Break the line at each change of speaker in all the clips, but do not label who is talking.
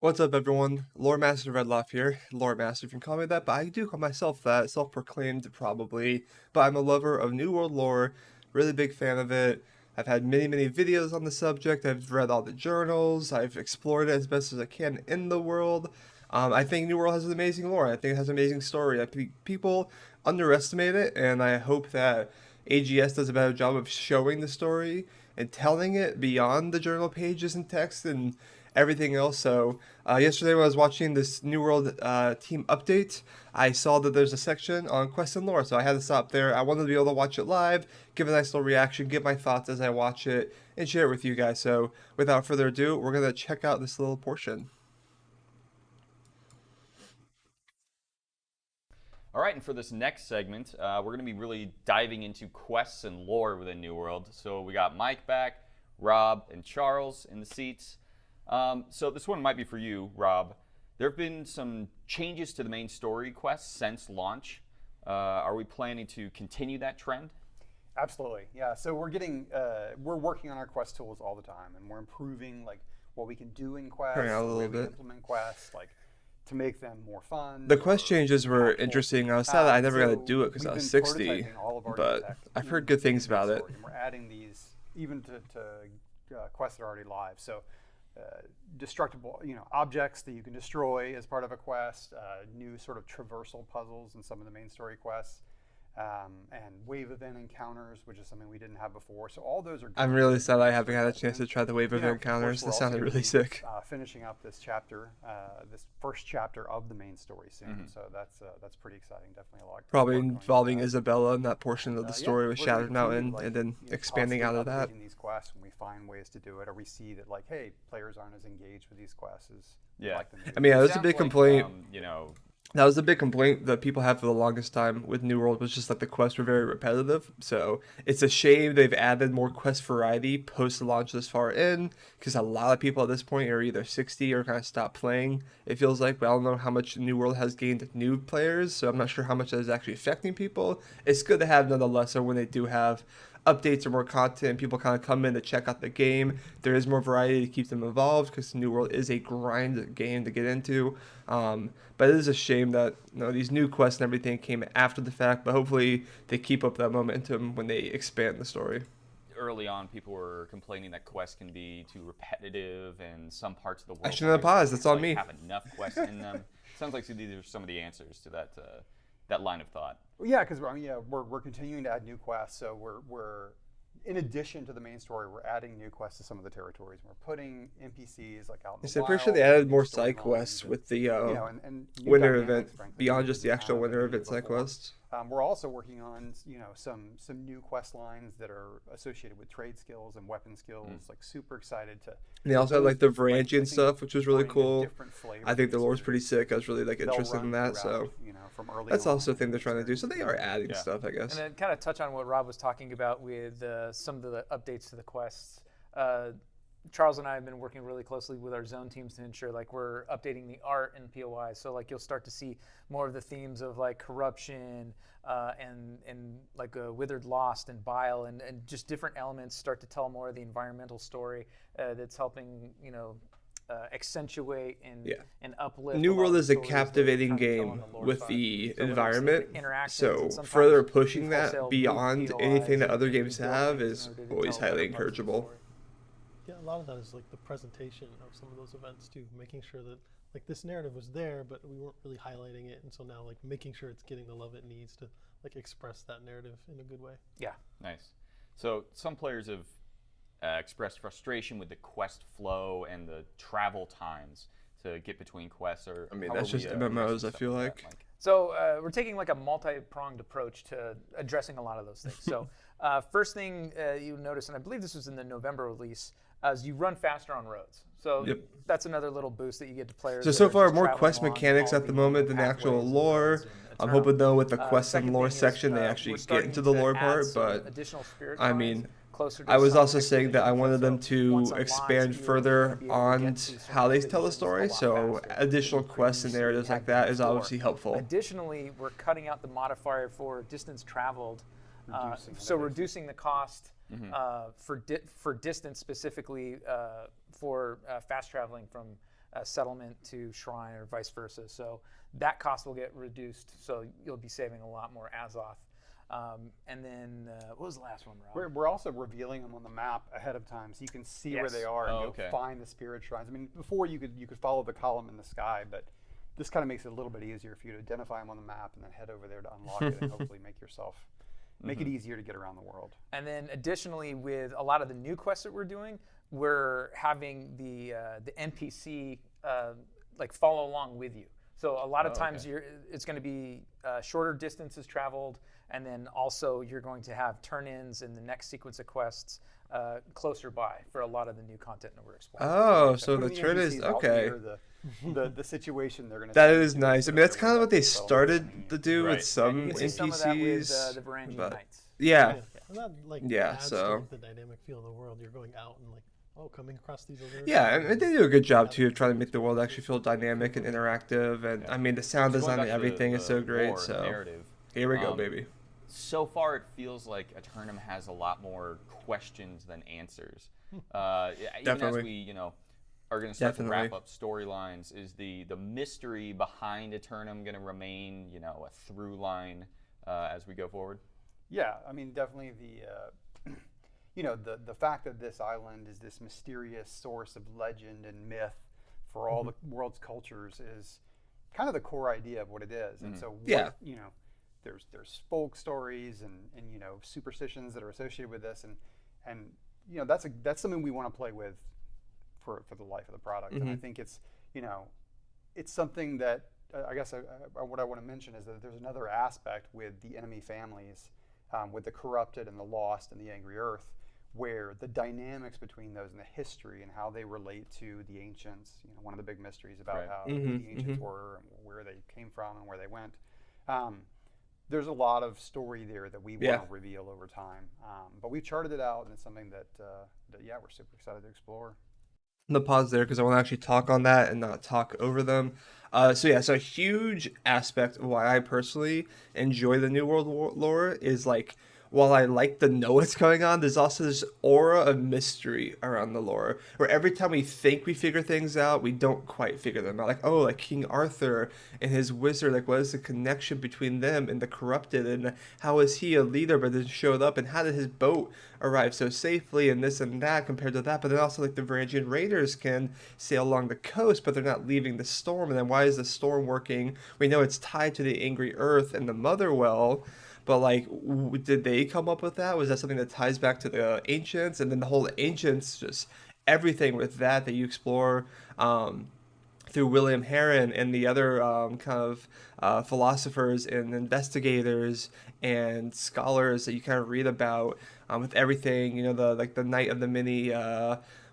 What's up, everyone? Loremaster Redlaf here. Loremaster, if you can call me that, but I do call myself that, self-proclaimed probably. But I'm a lover of New World lore, really big fan of it. I've had many videos on the subject. I've read all the journals. I've explored it as best as I can in the world. I think New World has an amazing lore. I think it has an amazing story. I think people underestimate it, and I hope that AGS does a better job of showing the story and telling it beyond the journal pages and text and everything else. So yesterday when I was watching this New World team update, I saw that there's a section on Quest and Lore, so I had to stop there. I wanted to be able to watch it live, give a nice little reaction, give my thoughts as I watch it, and share it with you guys. So without further ado, we're going to check out this little portion.
All right, and for this next segment, we're going to be really diving into quests and lore within New World. So we got Mike back, Rob, and Charles in the seats. So this one might be for you, Rob. There have been some changes to the main story quests since launch. Are we planning to continue that trend?
Absolutely, yeah. So we're working on our quest tools all the time, and we're improving like what we can do in quests,
Turn out a
the way
little
we
bit.
implement quests, like to make them more fun.
The quest
or
changes were
impactful.
interesting. I was sad that I never got to
So
do it because I
we've
was
been
60,
prototyping all of our new
but
tech
I've heard
in
good things
the main
about it.
story, and we're adding these even to quests that are already live. So destructible, objects that you can destroy as part of a quest, new sort of traversal puzzles in some of the main story quests, and wave event encounters, which is something we didn't have before. So all those are.
I'm really sad I haven't had a chance to try the wave event encounters. That sounded really sick.
Finishing up this chapter, this first chapter of the main story soon. So that's pretty exciting. Definitely a lot.
Probably
work going into
involving
that.
Isabella in that portion of the story with
we're gonna
Shattered
continue,
Mountain,
like,
and then expanding out of that.
constantly updating these quests when we find ways to do it, or we see that like, hey, players aren't as engaged with these quests as we'd like them to be.
I mean,
It
that's a
sounds
big
like,
complaint.
you know,
That was the big complaint that people had for the longest time with New World, was just that the quests were very repetitive. So it's a shame they've added more quest variety post launch this far in, because a lot of people at this point are either 60 or kind of stopped playing. It feels like, but I don't know how much New World has gained new players, so I'm not sure how much that is actually affecting people. It's good to have nonetheless, so when they do have updates or more content, people kind of come in to check out the game. There is more variety to keep them involved, because New World is a grind game to get into. But it is a shame that these new quests and everything came after the fact. But hopefully they keep up that momentum when they expand the story.
early on, people were complaining that quests can be too repetitive, and some parts of the world
I shouldn't have paused. That's on me.
have enough quests in them. Sounds like these are some of the answers to that line of thought.
Well, yeah, because we're continuing to add new quests. So we're in addition to the main story, we're adding new quests to some of the territories. We're putting NPCs like out in the
So I'm
wild.
pretty sure they added
new
more
story
side quests
lines,
with the
and new
winter
dynamics,
event
frankly,
beyond
that
just
we
the
didn't
actual
have
winter
in the
event side
before.
quests.
We're also working on some new quest lines that are associated with trade skills and weapon skills. Like super excited to.
And they also had like the
those,
Varangian stuff, which was really
bring a
cool.
different flavor
I think
to
the lore's
series.
pretty sick. I was really like
They'll
interested in
run
that.
throughout,
So
from early
that's
on
also a thing
in
they're
the
trying to do. So
experience.
they are adding stuff, I guess.
And then kind of touch on what Rob was talking about with some of the updates to the quests. Charles and I have been working really closely with our zone teams to ensure like we're updating the art in POI. So like you'll start to see more of the themes of like corruption and like a withered lost and bile and just different elements start to tell more of the environmental story that's helping accentuate and uplift.
New
a lot
World
of
is
the
a
stories that we're
captivating
trying to tell
game
on the lore
with
side.
the
So with
environment.
specific interactions
So
and sometimes
further
we
pushing that
wholesale
beyond
move
anything that
POIs
other
and
games
build
have
things
is
in order to
always
tell other
highly
parts of the
encourageable.
story.
Yeah, a lot of that is like the presentation of some of those events too, making sure that like this narrative was there, but we weren't really highlighting it, and so now like making sure it's getting the love it needs to like express that narrative in a good way.
Yeah.
Nice. So some players have expressed frustration with the quest flow and the travel times to get between quests. Or
I mean,
how
that's
are we,
just MMOs,
addressing
I
stuff
feel
like
like.
that, Mike?
So we're taking like a multi-pronged approach to addressing a lot of those things. So first thing you notice, and I believe this was in the November release, is you run faster on roads. So that's another little boost that you get to players.
So far, more quest mechanics at the moment than the actual lore. I'm hoping though with the quest and lore section they actually get into the lore part, but I mean, I was also saying that I wanted them to expand further on how they tell the story, so additional quests and narratives like that is obviously helpful.
Additionally, we're cutting out the modifier for distance traveled, reducing the cost for distance specifically for fast traveling from settlement to shrine or vice versa. So that cost will get reduced. So you'll be saving a lot more Azoth. And then what was the last one, Rob?
We're also revealing them on the map ahead of time, so you can see where
Yes.
they are and
Oh,
go
okay.
find the spirit shrines. I mean, before you could follow the column in the sky, but this kind of makes it a little bit easier for you to identify them on the map and then head over there to unlock it and hopefully make it easier to get around the world.
And then additionally, with a lot of the new quests that we're doing, we're having the NPC like follow along with you. So a lot of times it's going to be shorter distances traveled, and then also you're going to have turn-ins in the next sequence of quests closer by for a lot of the new content that we're exploring.
Oh, so the
Putting
turn is
NPCs out
okay.
near the situation they're going to.
That is nice. I mean, that's kind of what they started to do
Right.
with some
You can see
NPCs.
some of that with the Varangian
but-
Knights.
Yeah.
And that like
Yeah,
adds
so-
to the dynamic feel of the world. You're going out and like, coming across these other.
Yeah, and they do a good job too of trying to make the world actually feel dynamic and interactive. And I mean, the sound
Just going
design and
back to
everything is so
the
great.
lore and
So
narrative.
here we go,
Um,
baby.
So far, it feels like Eternum has a lot more questions than answers. Even as
Definitely.
we, are going to start to
Definitely.
wrap up storylines, is the mystery behind Eternum going to remain, a through line as we go forward?
Yeah, I mean, definitely the fact that this island is this mysterious source of legend and myth for all the world's cultures is kind of the core idea of what it is. And so,
Yeah.
there's folk stories and superstitions that are associated with this, and that's something we want to play with for the life of the product. And I think it's something that I guess what I want to mention is that there's another aspect with the enemy families, with the corrupted and the lost and the angry earth, where the dynamics between those and the history and how they relate to the ancients, one of the big mysteries about how who the ancients were and where they came from and where they went. There's a lot of story there that we want to reveal over time, but we've charted it out, and it's something that we're super excited to explore.
I'm gonna pause there because I want to actually talk on that and not talk over them. So a huge aspect of why I personally enjoy the New World lore is like, while I like to know what's going on, there's also this aura of mystery around the lore, where every time we think we figure things out, we don't quite figure them out. Like King Arthur and his wizard, like what is the connection between them and the corrupted, and how is he a leader but then showed up, and how did his boat arrive so safely, and this and that compared to that. But then also like the Varangian raiders can sail along the coast, but they're not leaving the storm. And then why is the storm working? We know it's tied to the angry earth and the mother well. But like, did they come up with that? Was that something that ties back to the ancients? And then the whole ancients, just everything with that you explore through William Heron and the other philosophers and investigators and scholars that you kind of read about, with everything, the Night of the Many.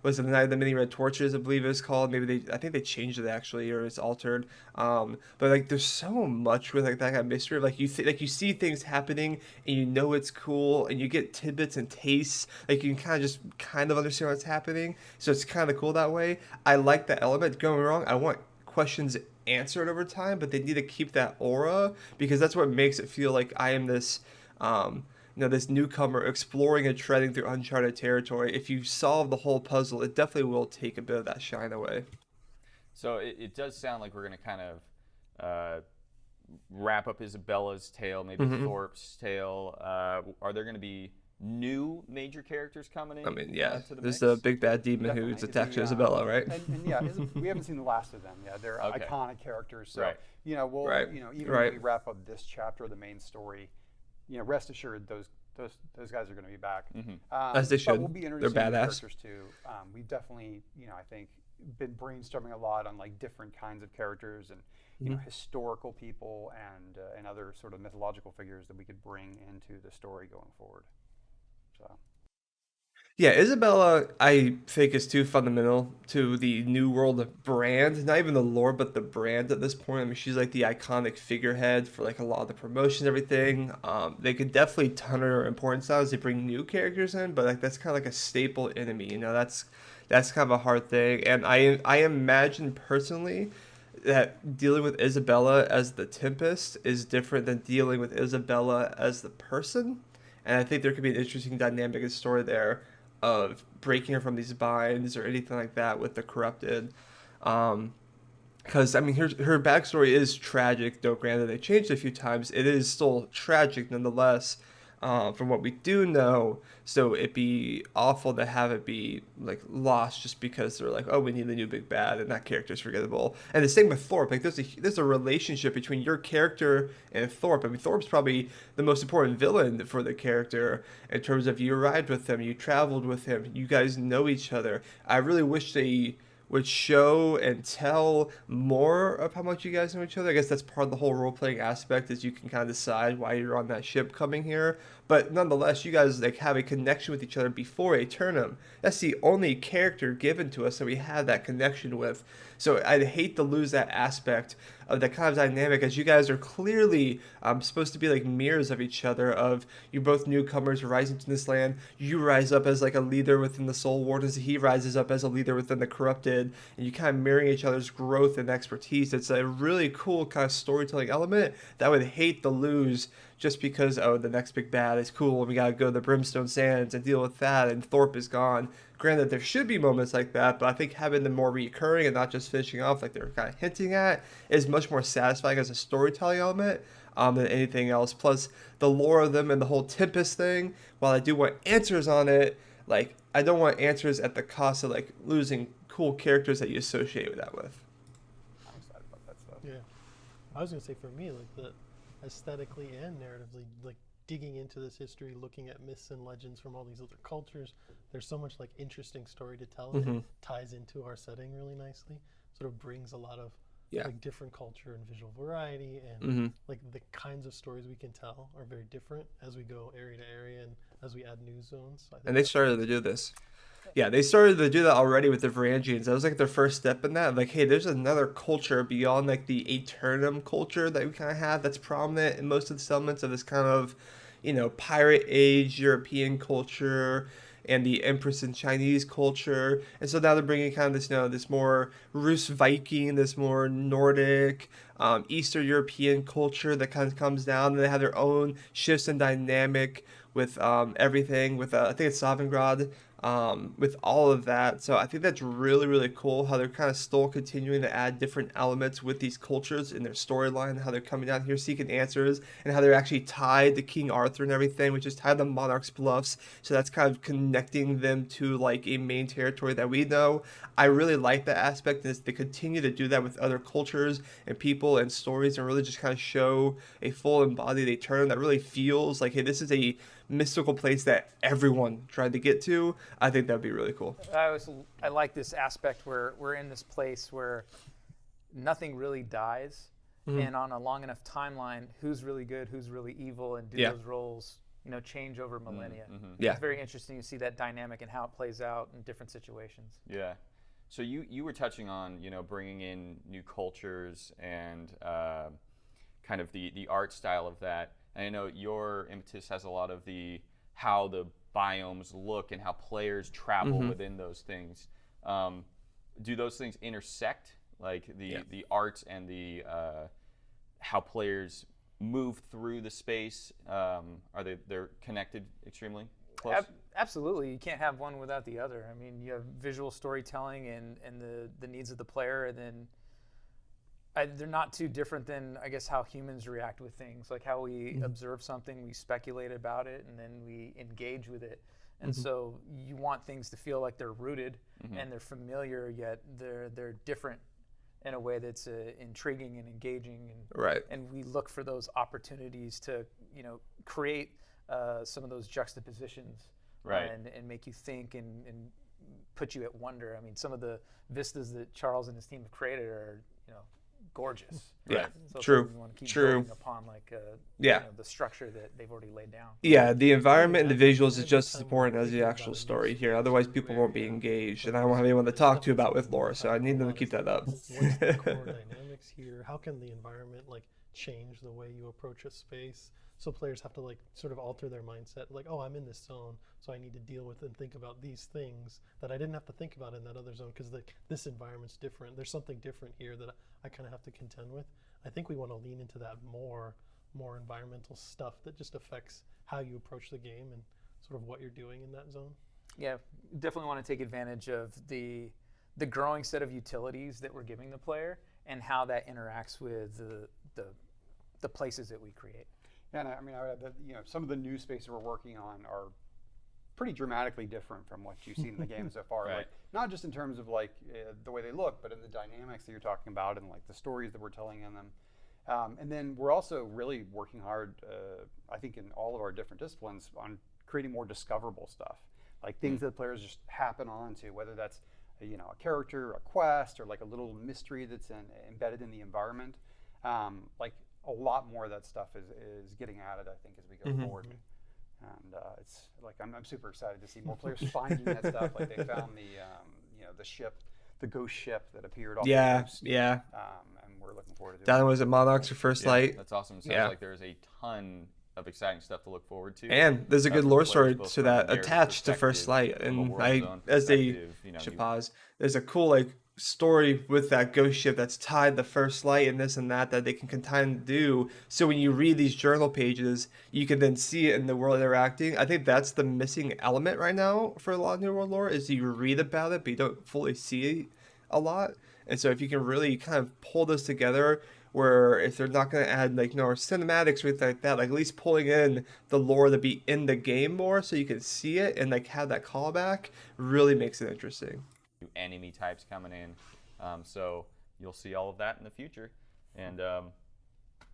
Was it the Night of the Many Red Torches? I believe it's called. I think they changed it actually, or it's altered. But like, there's so much with like that kind of mystery. Like you see things happening, and it's cool, and you get tidbits and tastes. Like you can kind of understand what's happening. So it's kind of cool that way. I like that element. Don't get me wrong, I want questions answered over time, but they need to keep that aura, because that's what makes it feel like I am this. This newcomer exploring and treading through uncharted territory. If you solve the whole puzzle, it definitely will take a bit of that shine away.
So it does sound like we're going to kind of wrap up Isabella's tale, maybe Thorpe's tale. Are there going to be new major characters coming in?
I mean, yeah,
to the
there's
mix?
the big bad demon
Definitely.
who's attached to Isabella, right?
And we haven't seen the last of them. Yeah, they're
Okay.
iconic characters. So
Right.
we'll
Right.
Even
Right.
when we wrap up this chapter of the main story, rest assured those guys are going to be back.
As they
But
should.
we'll be
They're
introducing new
badass.
characters too. We've definitely, I think, been brainstorming a lot on like different kinds of characters and historical people and other sort of mythological figures that we could bring into the story going forward. So.
Yeah, Isabella, I think, is too fundamental to the New World brand. Not even the lore, but the brand at this point. I mean, she's like the iconic figurehead for like a lot of the promotions and everything. They could definitely ton her importance out as they bring new characters in, but like that's kind of like a staple enemy. That's kind of a hard thing. And I imagine personally that dealing with Isabella as the Tempest is different than dealing with Isabella as the person. And I think there could be an interesting dynamic and story there of breaking her from these binds or anything like that with the corrupted. Because I mean, her backstory is tragic, though granted they changed it a few times. It is still tragic nonetheless, from what we do know. So it'd be awful to have it be like lost just because they're like, oh, we need a new big bad, and that character's forgettable. And the same with Thorpe. Like there's a relationship between your character and Thorpe. I mean, Thorpe's probably the most important villain for the character in terms of you arrived with him, you traveled with him, you guys know each other. I really wish they would show and tell more of how much you guys know each other. I guess that's part of the whole role-playing aspect, is you can kind of decide why you're on that ship coming here. But nonetheless, you guys like have a connection with each other before Aeternum. That's the only character given to us that we have that connection with. So I'd hate to lose that aspect of that kind of dynamic, as you guys are clearly supposed to be like mirrors of each other. Of you're both newcomers rising to this land. You rise up as like a leader within the Soul Wardens. He rises up as a leader within the Corrupted, and you kind of mirroring each other's growth and expertise. It's a really cool kind of storytelling element that I would hate to lose just because, oh, the next big bad is cool and we gotta go to the Brimstone Sands and deal with that, and Thorpe is gone. Granted, there should be moments like that, but I think having them more recurring and not just finishing off like they're kind of hinting at is much more satisfying as a storytelling element than anything else. Plus, the lore of them and the whole Tempest thing, while I do want answers on it, like, I don't want answers at the cost of like losing cool characters that you associate with that with.
I'm excited about that stuff.
Yeah, I was gonna say for me, like the aesthetically and narratively, like digging into this history, looking at myths and legends from all these other cultures, there's so much like interesting story to tell, and it ties into our setting really nicely. Sort of brings a lot of like different culture and visual variety, and like the kinds of stories we can tell are very different as we go area to area and as we add new zones. I think
And they started to do this. Yeah, they started to do that already with the Varangians. That was like their first step in that. Like, hey, there's another culture beyond like the Aeternum culture that we kind of have that's prominent in most of the settlements of this kind of, you know, pirate age European culture and the Empress and Chinese culture. And so now they're bringing kind of this, you know, this more Rus Viking, this more Nordic, Eastern European culture that kind of comes down. And they have their own shifts and dynamic with everything, with I think it's Savingrad, with all of that. So I think that's really, really cool how they're kind of still continuing to add different elements with these cultures in their storyline, how they're coming down here seeking answers, and how they're actually tied to King Arthur and everything, which is tied to Monarch's Bluffs. So that's kind of connecting them to like a main territory that we know. I really like that aspect, is they continue to do that with other cultures and people and stories, and really just kind of show a full embodied Aeternum that really feels like, hey, this is a mystical place that everyone tried to get to. I think that'd be really cool.
I like this aspect where we're in this place where nothing really dies, and on a long enough timeline, who's really good, who's really evil, and do those roles, you know, change over millennia.
Yeah.
It's very interesting to see that dynamic and how it plays out in different situations.
Yeah. So you were touching on, you know, bringing in new cultures and kind of the art style of that. And I know your impetus has a lot of how the biomes look and how players travel within those things. Do those things intersect, like the art and the how players move through the space? They're connected extremely close?
Absolutely. You can't have one without the other. I mean, you have visual storytelling and the needs of the player, and then they're not too different than, I guess, how humans react with things. Like how we observe something, we speculate about it, and then we engage with it. And so you want things to feel like they're rooted and they're familiar, yet they're different in a way that's intriguing and engaging. And,
Right.
and we look for those opportunities to, you know, create some of those juxtapositions,
Right.
and make you think and put you at wonder. I mean, some of the vistas that Charles and his team have created are, you know, gorgeous.
Yeah,
Right? So
true,
you want to keep
true.
building upon like
Yeah.
you know, the structure that they've already laid down.
Yeah, the environment and the
Yeah,
visuals is
every
just as
time
important
we're
as the
thinking
actual
about it,
story
it's
here.
just
Otherwise,
very,
people won't be
yeah.
engaged, and I won't have anyone to talk to about with lore, so I need them to keep that up.
What's the core dynamics here? How can the environment like change the way you approach a space? So players have to like sort of alter their mindset, like, oh, I'm in this zone, so I need to deal with and think about these things that I didn't have to think about in that other zone because this environment's different. There's something different here that I kind of have to contend with. I think we want to lean into that more environmental stuff that just affects how you approach the game and sort of what you're doing in that zone.
Yeah, definitely want to take advantage of the the growing set of utilities that we're giving the player and how that interacts with the places that we create.
Yeah, and I mean, I would add that, you know, some of the new spaces we're working on are pretty dramatically different from what you've seen in the game so far.
Right.
Like, not just in terms of like the way they look, but in the dynamics that you're talking about and like the stories that we're telling in them. And then we're also really working hard, I think, in all of our different disciplines on creating more discoverable stuff, like things that players just happen onto, whether that's you know, a character, a quest, or like a little mystery that's embedded in the environment. Like a lot more of that stuff is getting added, I think, as we go forward. And it's like I'm super excited to see more players finding that stuff. Like they found the you know, the ship, the ghost ship that appeared off the coast.
Yeah.
And we're looking forward to
That
doing
was at Monarchs or First Light.
That's awesome. Sounds
Yeah.
like there's a ton of exciting stuff to look forward to.
And there's a good
for
lore
players,
story
both
to
from a
that
narrative
attached to First
perspective,
Light.
from a
And
world
I,
zone
as they
perspective, you know,
should
you-
pause, there's a cool like story with that ghost ship that's tied to First Light and this and that they can kind of do. So when you read these journal pages, you can then see it in the world interacting. I think that's the missing element right now for a lot of New World lore is you read about it, but you don't fully see it a lot. And so if you can really kind of pull this together, where if they're not going to add like, you know, or cinematics or anything like that, like at least pulling in the lore to be in the game more so you can see it and like have that callback really makes it interesting.
new enemy types coming in. So you'll see all of that in the future, and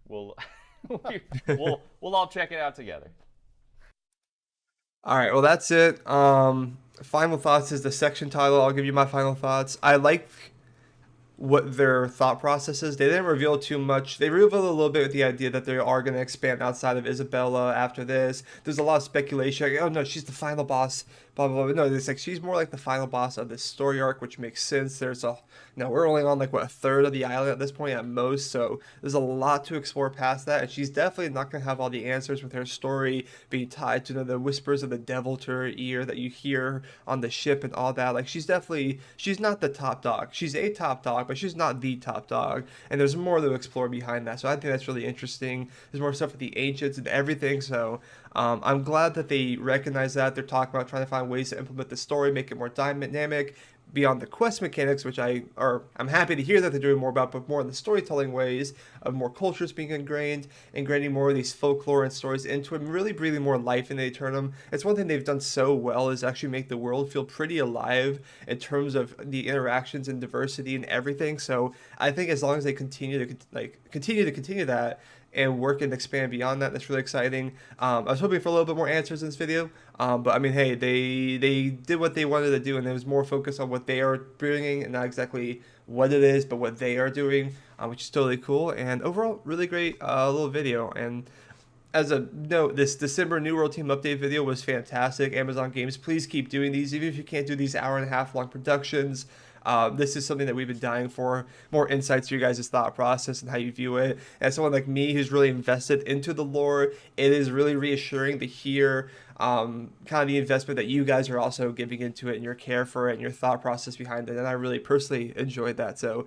we'll we'll all check it out together.
All right, well that's it. Final thoughts is the section title. I'll give you my final thoughts. I like what their thought process is. They didn't reveal too much. They revealed a little bit with the idea that they are going to expand outside of Isabella after this. There's a lot of speculation. Like, oh no, she's the final boss. Blah blah blah. No, it's like she's more like the final boss of this story arc, which makes sense. There's a now we're only on like what, a third of the island at this point at most, so there's a lot to explore past that. And she's definitely not going to have all the answers with her story being tied to the whispers of the devil to her ear that you hear on the ship and all that. Like she's not the top dog. She's a top dog, but she's not the top dog. And there's more to explore behind that. So I think that's really interesting. There's more stuff with the ancients and everything. So I'm glad that they recognize that. They're talking about trying to find ways to implement the story, make it more dynamic beyond the quest mechanics, which I'm happy to hear that they're doing more about, but more in the storytelling ways of more cultures being ingraining more of these folklore and stories into it, and really breathing more life into Eternum. It's one thing they've done so well is actually make the world feel pretty alive in terms of the interactions and diversity and everything. So I think as long as they continue that and work and expand beyond that, that's really exciting. I was hoping for a little bit more answers in this video, but I mean, hey, they did what they wanted to do, and there was more focus on what they are bringing and not exactly what it is, but what they are doing, which is totally cool. And overall, really great little video. And as a note, this December New World Team Update video was fantastic. Amazon Games, please keep doing these, even if you can't do these hour-and-a-half long productions. This is something that we've been dying for, more insights to your guys' thought process and how you view it. As someone like me who's really invested into the lore, it is really reassuring to hear kind of the investment that you guys are also giving into it and your care for it and your thought process behind it. And I really personally enjoyed that. So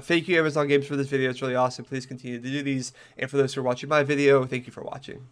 thank you, Amazon Games, for this video. It's really awesome. Please continue to do these. And for those who are watching my video, thank you for watching.